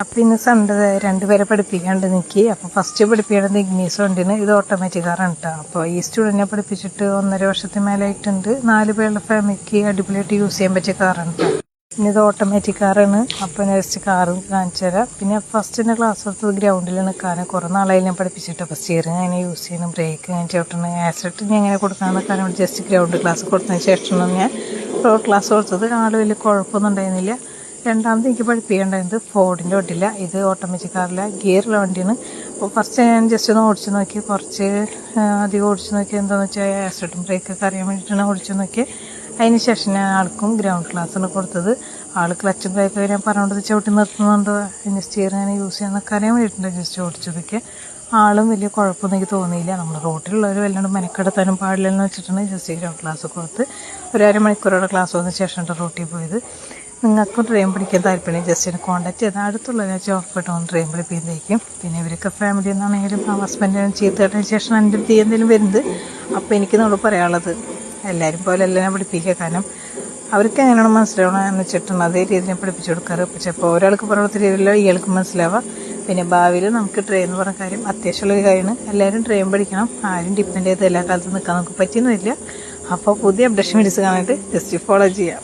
അപ്പം ഇന്ന് സൺഡേ രണ്ടുപേരെ പഠിപ്പിക്കാണ്ട് നിൽക്കി. അപ്പോൾ ഫസ്റ്റ് പഠിപ്പിക്കേണ്ടത് ഇഗ്നീസ് വണ്ടിന്. ഇത് ഓട്ടോമാറ്റിക് കാറാണ് കേട്ടോ. അപ്പോൾ ഈ സ്റ്റുഡൻറ്റിനെ പഠിപ്പിച്ചിട്ട് 1.5 വർഷത്തിന് മേലായിട്ടുണ്ട്. 4 പേരുടെ ഫാമിലിക്ക് അടിപൊളിയായിട്ട് യൂസ് ചെയ്യാൻ പറ്റിയ കാറാണ് കേട്ടോ. പിന്നെ ഇത് ഓട്ടോമാറ്റിക് കാറാണ്. അപ്പോൾ നെക്സ്റ്റ് കാറും കാണിച്ചു തരാം. പിന്നെ ഫസ്റ്റിൻ്റെ ക്ലാസ് കൊടുത്തത് ഗ്രൗണ്ടിൽ നിൽക്കാനും കുറേ നാളായി ഞാൻ പഠിപ്പിച്ചിട്ട്. അപ്പോൾ സ്റ്റിയറിങ് അങ്ങനെ യൂസ് ചെയ്യണം, ബ്രേക്ക് അങ്ങനെ ചവിട്ടണം, ആക്സിലേറ്റർ ഞാൻ എങ്ങനെ കൊടുക്കാമെന്ന് കാരണം ജസ്റ്റ് ഗ്രൗണ്ട് ക്ലാസ് കൊടുത്തതിന് ശേഷമാണ് ഞാൻ റോഡ് ക്ലാസ് കൊടുത്തത്. ആൾ വലിയ കുഴപ്പമൊന്നും ഉണ്ടായിരുന്നില്ല. രണ്ടാമത് എനിക്ക് പഠിപ്പിക്കേണ്ടത് ഫോർഡിൻ്റെ വണ്ടിയില്ല, ഇത് ഓട്ടോമാറ്റിക് കാറില്ല, ഗിയറുള്ള വണ്ടിയാണ്. അപ്പോൾ ഫസ്റ്റ് ഞാൻ ജസ്റ്റ് ഒന്ന് ഓടിച്ച് നോക്കി, കുറച്ച് അധികം ഓടിച്ച് നോക്കി. എന്താണെന്ന് വെച്ചാൽ ആക്സിലേറ്ററും ബ്രേക്കൊക്കെ അറിയാൻ വേണ്ടിയിട്ടാണ് ഓടിച്ച് നോക്കി. അതിന് ശേഷം ഞാൻ ആൾക്കും ഗ്രൗണ്ട് ക്ലാസ്സാണ് കൊടുത്തത്. ആൾ ക്ലച്ചും ബ്രേക്കൊക്കെ ഞാൻ പറഞ്ഞുകൊണ്ട് ചവിട്ടി നിർത്തുന്നുണ്ടോ, അതിന് സ്റ്റിയറിംഗ് അങ്ങനെ യൂസ് ചെയ്യാനൊക്കെ അറിയാൻ വേണ്ടിയിട്ടുണ്ട് ജസ്റ്റ് ഓടിച്ചതൊക്കെ. ആളും വലിയ കുഴപ്പമൊന്നും എനിക്ക് തോന്നിയില്ല. നമ്മൾ റോട്ടിലുള്ളവർ വല്ലാണ്ട് മെനക്കെടുത്താനും പാടില്ലെന്ന് വെച്ചിട്ടാണ് ജസ്റ്റ് ഗ്രൗണ്ട് ക്ലാസ് കൊടുത്ത് 1.5 മണിക്കൂറോടെ ക്ലാസ് വന്ന ശേഷമാണ് റോട്ടിൽ പോയത്. നിങ്ങൾക്കും ട്രെയിൻ പഠിക്കാൻ താല്പര്യം ജസ്റ്റ് എന്നെ കോൺടാക്ട് ചെയ്താൽ അടുത്തുള്ള ഉറപ്പായിട്ടും ട്രെയിൻ പഠിപ്പിക്കുന്നതായിരിക്കും. പിന്നെ ഇവരൊക്കെ ഫാമിലി എന്നാണെങ്കിലും ആ ഹസ്ബൻഡിനും ചീത്തതിന് ശേഷം എൻ്റെ അടുത്ത് എന്തെങ്കിലും വരുന്നത്. അപ്പോൾ എനിക്ക് നമ്മൾ പറയാനുള്ളത് എല്ലാവരും പോലെ എല്ലാം ഞാൻ പഠിപ്പിക്കുക. കാരണം അവർക്ക് എങ്ങനെയാണ് മനസ്സിലാവണം എന്ന് വെച്ചിട്ടുണ്ട് അതേ രീതിയിൽ ഞാൻ പഠിപ്പിച്ചു കൊടുക്കാറ്. പക്ഷേ ഇപ്പോൾ ഒരാൾക്ക് പറയാത്ത രീതിയിലോ ഇയാൾക്ക് മനസ്സിലാവാം. പിന്നെ ഭാവിയിൽ നമുക്ക് ട്രെയിൻ എന്ന് പറഞ്ഞ കാര്യം അത്യാവശ്യമുള്ളൊരു കാര്യമാണ്. എല്ലാവരും ട്രെയിൻ പഠിക്കണം. ആരും ഡിപ്പെൻഡ് ചെയ്ത് എല്ലാ കാലത്തും നിൽക്കാൻ നമുക്ക് പറ്റുന്നില്ല. അപ്പോൾ പുതിയ അപ്ഡേഷൻ വീഡിയോസ് കാണാനായിട്ട് ജസ്റ്റ് ഫോളോ ചെയ്യാം.